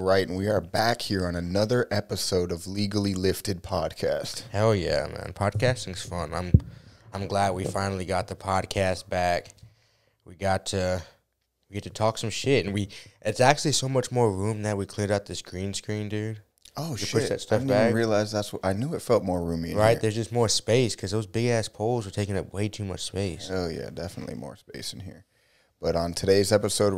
right, and we are back here on another episode of Legally Lifted Podcast. Hell yeah, man! Podcasting's fun. I'm glad we finally got the podcast back. We get to talk some shit, and it's actually so much more room now. We cleared out this green screen, dude. Oh you shit! push that stuff I didn't back. even realize that's what I knew. It felt more roomy, in right? here. There's just more space because those big ass poles were taking up way too much space. Oh yeah, definitely more space in here. But on today's episode,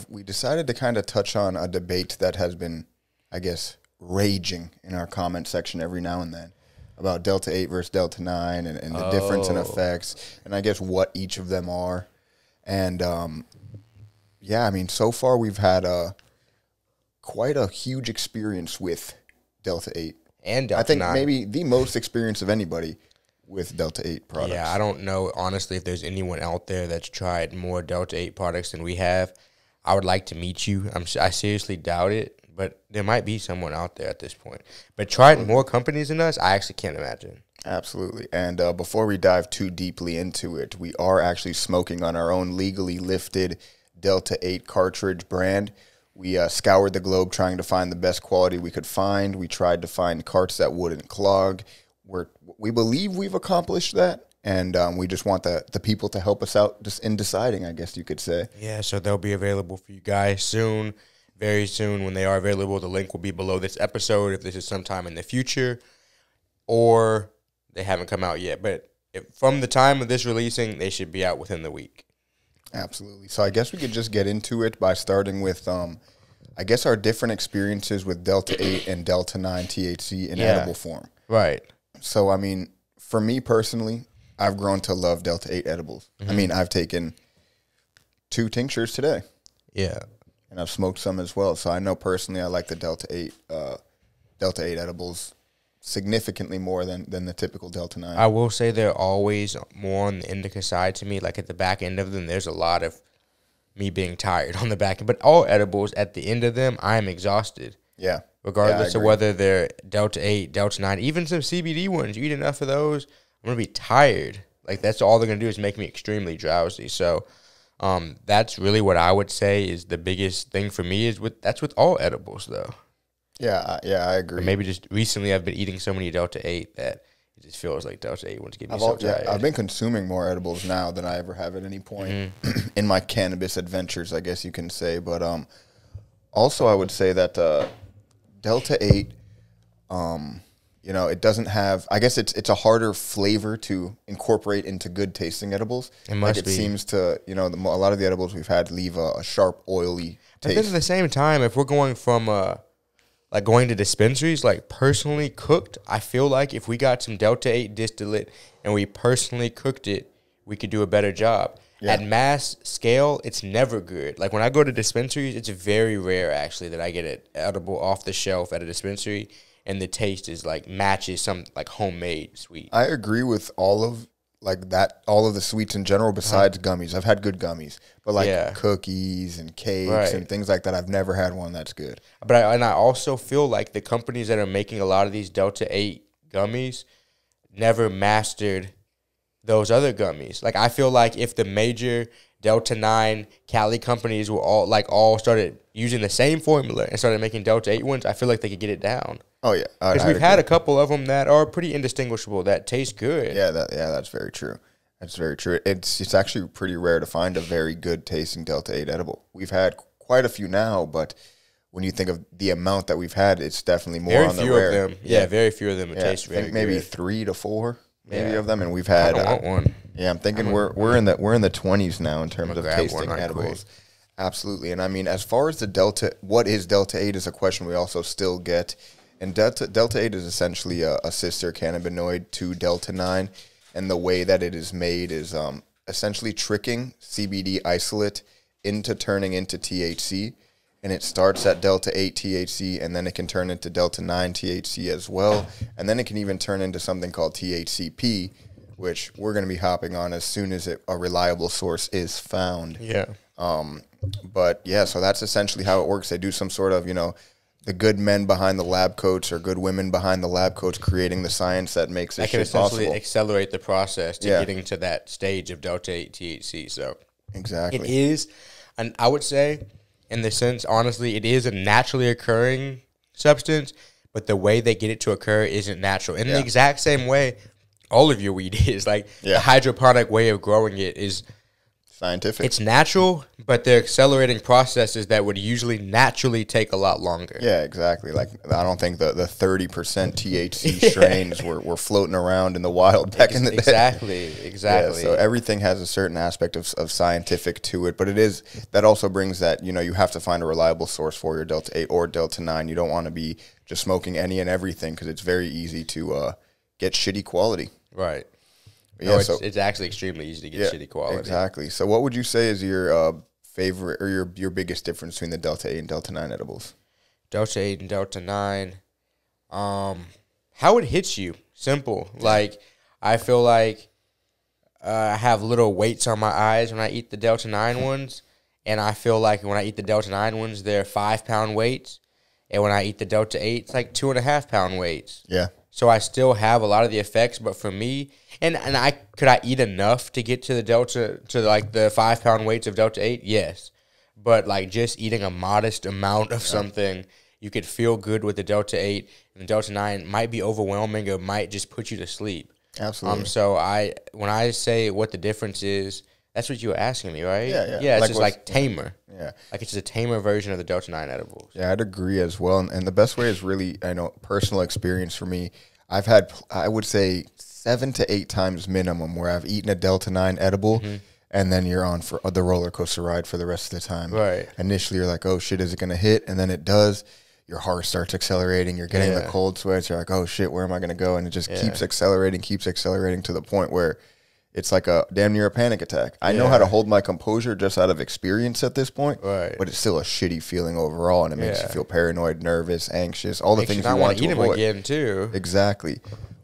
we decided to kind of touch on a debate that has been, I guess, raging in our comment section every now and then about Delta 8 versus Delta 9 and the difference in effects and I guess what each of them are. And, yeah, I mean, so far we've had quite a huge experience with Delta 8. And Delta 9. I think maybe the most experience of anybody with Delta 8 products. Yeah, I don't know, honestly, if there's anyone out there that's tried more Delta 8 products than we have. I would like to meet you. I seriously doubt it, but there might be someone out there at this point. But tried more companies than us, I actually can't imagine. Absolutely. And before we dive too deeply into it, we are actually smoking on our own legally lifted Delta 8 cartridge brand. We scoured the globe trying to find the best quality we could find. We tried to find carts that wouldn't clog. We believe we've accomplished that, and we just want the people to help us out just in deciding, I guess you could say. Yeah, so they'll be available for you guys soon, very soon. When they are available, the link will be below this episode if this is sometime in the future, or they haven't come out yet. But from the time of this releasing, they should be out within the week. Absolutely. So I guess we could just get into it by starting with, I guess, our different experiences with Delta 8 and Delta 9 THC in edible form. Right. So, I mean, for me personally, I've grown to love Delta 8 edibles. Mm-hmm. I mean, I've taken 2 tinctures today. Yeah. And I've smoked some as well. So I know personally I like the Delta 8 edibles significantly more than the typical Delta 9. I will say they're always more on the indica side to me. Like at the back end of them, there's a lot of me being tired on the back end. But all edibles, at the end of them, I am exhausted. Yeah. Regardless of whether they're Delta 8, Delta 9, even some CBD ones. You eat enough of those, I'm going to be tired. Like, that's all they're going to do is make me extremely drowsy. So, that's really what I would say is the biggest thing for me that's with all edibles, though. Yeah, I agree. Or maybe just recently I've been eating so many Delta 8 that it just feels like Delta 8 ones get me so tired. I've been consuming more edibles now than I ever have at any point in my cannabis adventures, I guess you can say. But also I would say that Delta 8, it doesn't have, I guess it's a harder flavor to incorporate into good tasting edibles. It seems to, a lot of the edibles we've had leave a sharp, oily taste. But then at the same time, if we're going from, going to dispensaries, like personally cooked, I feel like if we got some Delta 8 distillate and we personally cooked it, we could do a better job. Yeah. At mass scale, it's never good. Like when I go to dispensaries, it's very rare actually that I get an edible off the shelf at a dispensary and the taste is like matches some like homemade sweet. I agree with all of the sweets in general besides gummies. I've had good gummies, but cookies and cakes and things like that, I've never had one that's good. But I also feel like the companies that are making a lot of these Delta 8 gummies never mastered those other gummies. Like I feel like if the major Delta 9 Cali companies were all started using the same formula and started making Delta 8 ones, I feel like they could get it down. Oh yeah, because we've had a couple of them that are pretty indistinguishable that taste good. Yeah, that's very true. That's very true. It's actually pretty rare to find a very good tasting Delta 8 edible. We've had quite a few now, but when you think of the amount that we've had, it's definitely more very on the few rare. Of them. Yeah, very few of them taste very good. Maybe 3 to 4. Maybe of them, and we've had. I don't want one. Yeah, I'm thinking we're in the 20s now in terms of tasting edibles. Absolutely, and I mean, as far as what is Delta 8 is a question we also still get, and Delta 8 is essentially a sister cannabinoid to Delta 9, and the way that it is made is essentially tricking CBD isolate into turning into THC. And it starts at Delta 8 THC, and then it can turn into Delta 9 THC as well. And then it can even turn into something called THCP, which we're going to be hopping on as soon as a reliable source is found. Yeah. But, yeah, so that's essentially how it works. They do some sort of, the good men behind the lab coats or good women behind the lab coats creating the science that makes this shit possible. That can essentially accelerate the process to getting to that stage of Delta 8 THC. So exactly. it is, and I would say, in the sense, honestly, it is a naturally occurring substance, but the way they get it to occur isn't natural. In the exact same way all of your weed is. Like, the hydroponic way of growing it is scientific. It's natural, but they're accelerating processes that would usually naturally take a lot longer. Yeah, exactly. Like, I don't think the 30% THC strains were floating around in the wild back in the day. Exactly. Yeah, so everything has a certain aspect of scientific to it, but that also brings that, you have to find a reliable source for your Delta 8 or Delta 9. You don't want to be just smoking any and everything because it's very easy to get shitty quality. Right. Yeah, it's actually extremely easy to get shitty quality. Exactly. So what would you say is your favorite or your biggest difference between the Delta 8 and Delta 9 edibles? Delta 8 and Delta 9. How it hits you. Simple. Like, I feel like I have little weights on my eyes when I eat the Delta 9 ones. And I feel like when I eat the Delta 9 ones, they're 5-pound weights. And when I eat the Delta 8, it's like 2.5-pound weights. Yeah. So I still have a lot of the effects, but for me, and I eat enough to get to the Delta, to like the 5-pound weights of Delta 8? Yes. But like just eating a modest amount of something, you could feel good with the Delta 8, and the Delta 9 might be overwhelming or might just put you to sleep. Absolutely. So when I say what the difference is, that's what you were asking me, right? Yeah. Yeah, it's just like tamer. Yeah. Like, it's just a tamer version of the Delta 9 edibles. Yeah, I'd agree as well. And the best way is really, I know, personal experience for me. I've had, I would say, 7 to 8 times minimum where I've eaten a Delta 9 edible, and then you're on for the roller coaster ride for the rest of the time. Right. Initially, you're like, oh, shit, is it going to hit? And then it does. Your heart starts accelerating. You're getting the cold sweats. You're like, oh, shit, where am I going to go? And it just keeps accelerating to the point where it's like a damn near a panic attack. I know how to hold my composure just out of experience at this point, but it's still a shitty feeling overall, and it makes you feel paranoid, nervous, anxious, all the things you want to eat avoid. them again too. Exactly.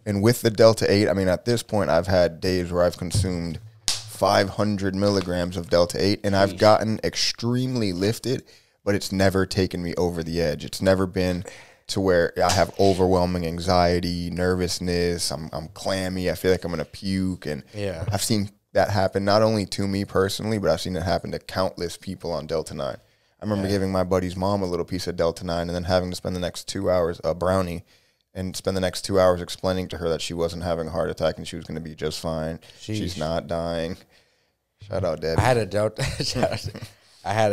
And with the Delta 8, I mean, at this point, I've had days where I've consumed 500 milligrams of Delta 8, and I've gotten extremely lifted, but it's never taken me over the edge. It's never been to where I have overwhelming anxiety, nervousness, I'm clammy, I feel like I'm going to puke, and I've seen that happen not only to me personally, but I've seen it happen to countless people on Delta 9. I remember giving my buddy's mom a little piece of Delta 9 and then having to spend the next 2 hours, a brownie, and spend the next 2 hours explaining to her that she wasn't having a heart attack and she was going to be just fine. She's not dying. Shout out, Debbie. I had a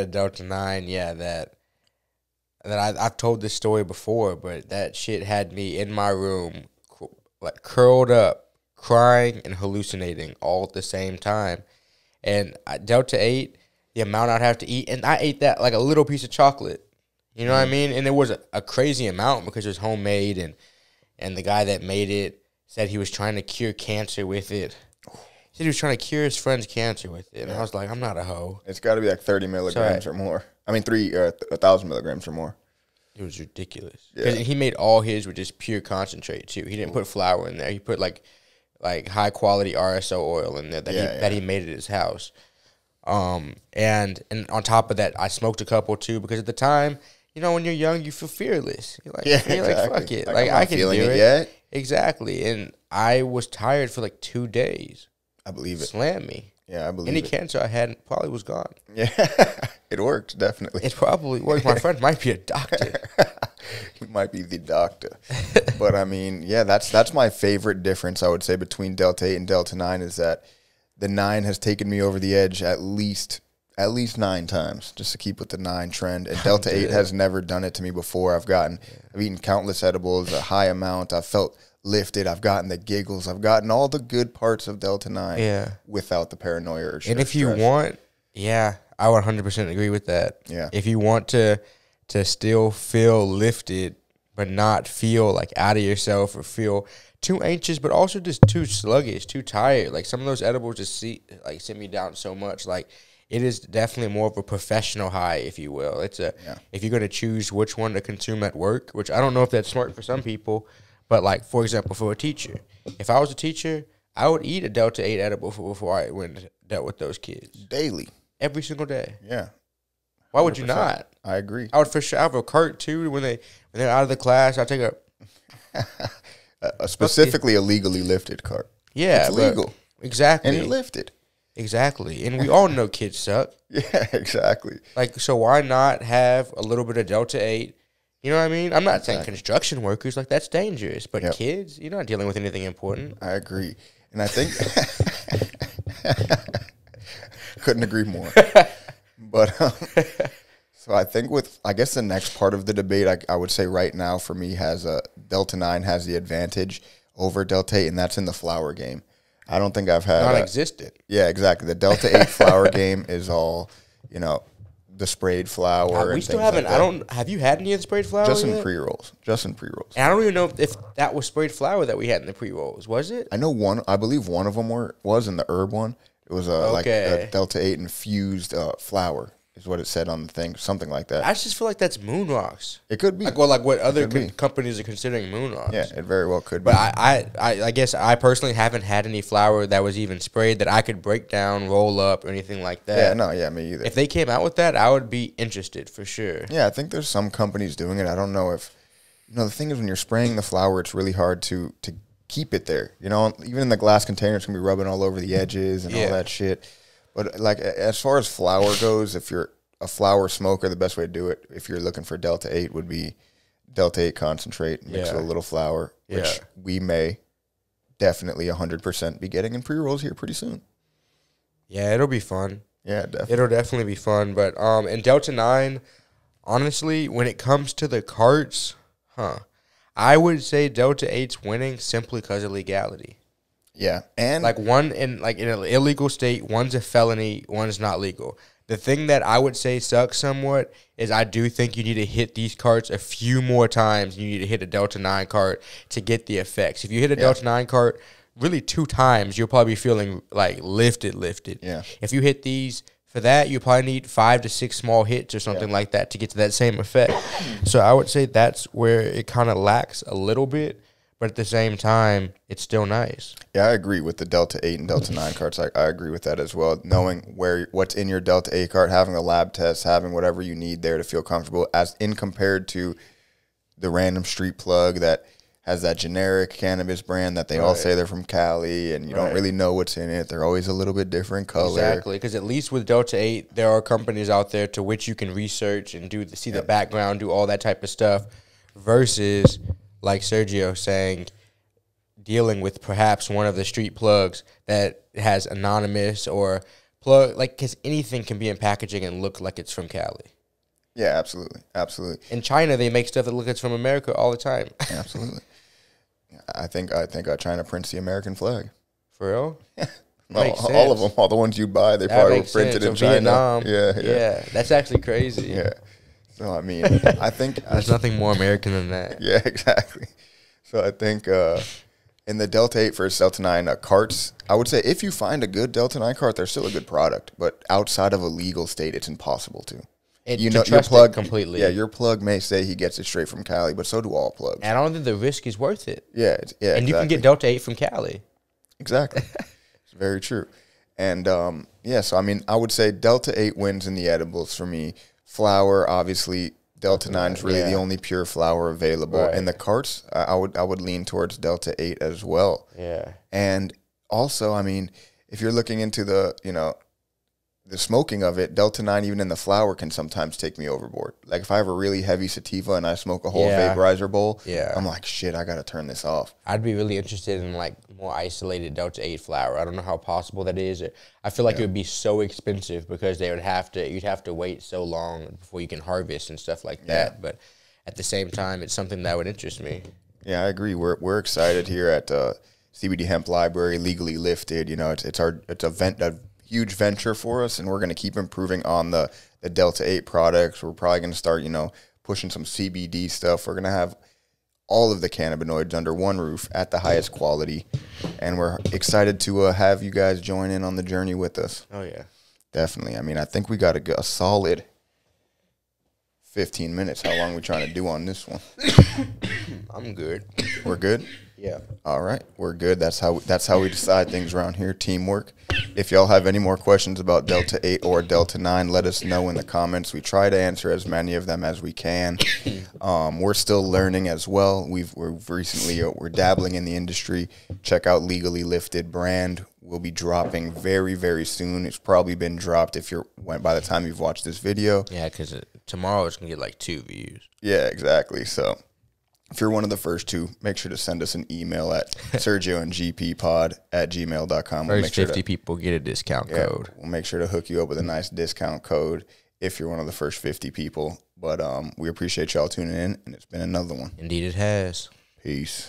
Delta 9, that I've told this story before, but that shit had me in my room, like curled up, crying and hallucinating all at the same time. And Delta 8, the amount I'd have to eat, and I ate that like a little piece of chocolate. You know what I mean? And it was a crazy amount because it was homemade, and the guy that made it said he was trying to cure cancer with it. He said he was trying to cure his friend's cancer with it. And I was like, I'm not a hoe. It's got to be like 30 milligrams or more. I mean, 1,000 milligrams or more. It was ridiculous. Because he made all his with just pure concentrate, too. He didn't put flour in there. He put, like high-quality RSO oil in there that he made at his house. And on top of that, I smoked a couple, too, because at the time, you know, when you're young, you feel fearless. You're like, like fuck it. Like I can do it. Yet. Exactly. And I was tired for like 2 days. I believe it. Slammed me. Yeah, I believe Any cancer I had probably was gone. Yeah, it worked, definitely. It probably worked. My friend might be a doctor. He might be the doctor. But, I mean, yeah, that's my favorite difference, I would say, between Delta 8 and Delta 9 is that the 9 has taken me over the edge at least 9 times, just to keep with the 9 trend. And Delta 8 has never done it to me before. I've eaten countless edibles, a high amount. I've felt lifted. I've gotten the giggles. I've gotten all the good parts of Delta 9 without the paranoia or stress. And if you want, I would 100% agree with that. Yeah. If you want to still feel lifted, but not feel like out of yourself or feel too anxious, but also just too sluggish, too tired. Like some of those edibles just sit me down so much. Like it is definitely more of a professional high, if you will. It's if you're going to choose which one to consume at work, which I don't know if that's smart for some people, but like, for example, for a teacher, if I was a teacher, I would eat a Delta 8 edible before I went and dealt with those kids. Daily. Every single day. Yeah. Why would you not? I agree. I would for sure have a cart too when they're out of the class. I take a specifically a legally lifted cart. Yeah, it's legal. Exactly. And it lifted. Exactly. And we all know kids suck. Yeah, exactly. Like, so why not have a little bit of Delta 8? You know what I mean? I'm not saying construction workers, like, that's dangerous. But kids, you're not dealing with anything important. I agree. And I think couldn't agree more. But so I think I guess the next part of the debate, I would say right now for me has Delta 9 has the advantage over Delta 8, and that's in the flower game. I don't think I've had non-existent. Yeah, exactly. The Delta 8 flower game is all, the sprayed flour. We still haven't. Have you had any of the sprayed flour? Just in pre-rolls. And I don't even know if that was sprayed flour that we had in the pre-rolls. Was it? I know I believe one of them was in the herb one. It was like a Delta 8 infused flour is what it said on the thing, something like that. I just feel like that's moon rocks. It could be. Like what other companies are considering moon rocks. Yeah, it very well could be. But I guess I personally haven't had any flour that was even sprayed that I could break down, roll up, or anything like that. Me either. If they came out with that, I would be interested for sure. Yeah, I think there's some companies doing it. I don't know if, the thing is when you're spraying the flour, it's really hard to keep it there. Even in the glass container, it's going to be rubbing all over the edges and all that shit. But, like, as far as flour goes, if you're a flour smoker, the best way to do it, if you're looking for Delta 8, would be Delta 8 concentrate mixed with a little flour, which we may definitely 100% be getting in pre-rolls here pretty soon. Yeah, it'll be fun. Yeah, definitely. It'll definitely be fun. But in Delta 9, honestly, when it comes to the carts, I would say Delta 8's winning simply because of legality. Yeah, and like one in an illegal state, one's a felony, one's not legal. The thing that I would say sucks somewhat is I do think you need to hit these carts a few more times. You need to hit a Delta 9 cart to get the effects. If you hit a Delta 9 cart really 2 times, you'll probably be feeling like lifted. Yeah. If you hit these for that, you probably need 5 to 6 small hits or something like that to get to that same effect. So I would say that's where it kind of lacks a little bit. But at the same time, it's still nice. Yeah, I agree with the Delta 8 and Delta 9 carts. I agree with that as well. Knowing what's in your Delta 8 cart, having a lab test, having whatever you need there to feel comfortable, as in compared to the random street plug that has that generic cannabis brand that they all say they're from Cali, and you don't really know what's in it. They're always a little bit different color. Exactly, because at least with Delta 8, there are companies out there to which you can research and see the background, do all that type of stuff, versus, like Sergio saying, dealing with perhaps one of the street plugs that has anonymous or plug, because anything can be in packaging and look like it's from Cali. Yeah, absolutely. In China, they make stuff that looks like it's from America all the time. Absolutely. I think China prints the American flag. For real? Yeah. All of them, all the ones you buy, they probably were printed in China. Vietnam. Yeah. That's actually crazy. Yeah. So, I mean, I think... There's nothing more American than that. Yeah, exactly. So, I think in the Delta 8 versus Delta 9 carts, I would say if you find a good Delta 9 cart, they're still a good product. But outside of a legal state, it's impossible to. Your plug completely. Yeah, your plug may say he gets it straight from Cali, but so do all plugs. And I don't think the risk is worth it. Yeah, And exactly. you can get Delta 8 from Cali. Exactly. It's very true. And, so, I mean, I would say Delta 8 wins in the edibles for me. Flour, obviously, Delta 9 is really the only pure flour available. Right. And the carts, I would lean towards Delta 8 as well. Yeah. And also, I mean, if you're looking into the smoking of it, Delta 9, even in the flour, can sometimes take me overboard. Like, if I have a really heavy sativa and I smoke a whole vaporizer bowl, I'm like, shit, I got to turn this off. I'd be really interested in, more isolated Delta 8 flour. I don't know how possible that is. I feel like it would be so expensive because you'd have to wait so long before you can harvest and stuff like that. But at the same time, it's something that would interest me. Yeah, I agree. We're excited here at CBD Hemp Library, legally lifted. It's a huge venture for us, and we're going to keep improving on the Delta 8 products. We're probably going to start, pushing some CBD stuff. We're going to have all of the cannabinoids under one roof at the highest quality, and we're excited to have you guys join in on the journey with us. Oh, yeah. Definitely. I mean, I think we got a solid 15 minutes. How long are we trying to do on this one? I'm good. We're good? Yeah. All right, we're good. That's how we decide things around here. Teamwork. If y'all have any more questions about Delta 8 or Delta 9, let us know in the comments. We try to answer as many of them as we can. We're still learning as well. We're dabbling in the industry. Check out Legally Lifted brand. We'll be dropping very, very soon. It's probably been dropped by the time you've watched this video. Yeah, because tomorrow it's going to get like 2 views. Yeah, exactly. So if you're one of the first 2, make sure to send us an email at sergioandgppod@gmail.com. First 50 people get a discount code. We'll make sure to hook you up with a nice discount code if you're one of the first 50 people. But we appreciate y'all tuning in, and it's been another one. Indeed it has. Peace.